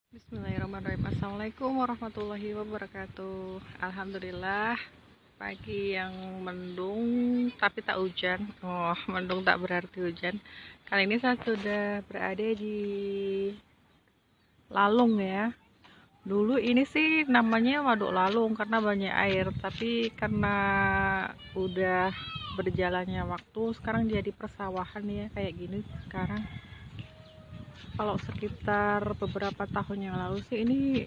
Bismillahirrahmanirrahim. Assalamualaikum warahmatullahi wabarakatuh. Alhamdulillah, pagi yang mendung tapi tak hujan. Oh, mendung tak berarti hujan. Kali ini saya sudah berada di Lalung ya. Dulu ini sih namanya Waduk Lalung karena banyak air, tapi karena udah berjalannya waktu sekarang jadi persawahan ya kayak gini sekarang. Kalau sekitar beberapa tahun yang lalu sih ini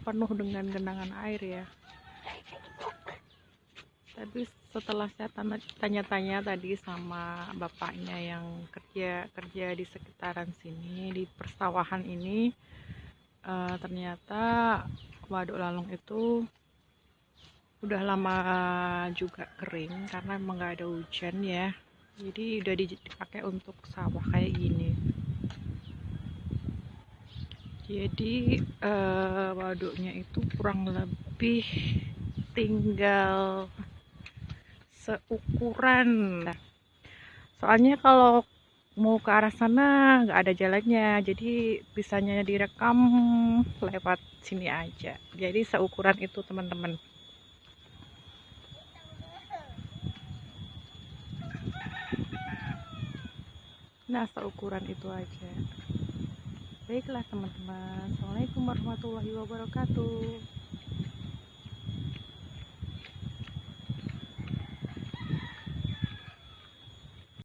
penuh dengan genangan air ya. Tapi setelah saya tanya-tanya tadi sama bapaknya yang kerja di sekitaran sini di persawahan ini, ternyata Waduk Lalung itu udah lama juga kering karena emang nggak ada hujan ya. Jadi udah dipakai untuk sawah kayak gini. Jadi waduknya itu kurang lebih tinggal seukuran. Soalnya kalau mau ke arah sana nggak ada jalannya, jadi bisanya direkam lewat sini aja. Jadi seukuran itu teman-teman. Nah, seukuran itu aja. Baiklah teman-teman. Assalamualaikum warahmatullahi wabarakatuh.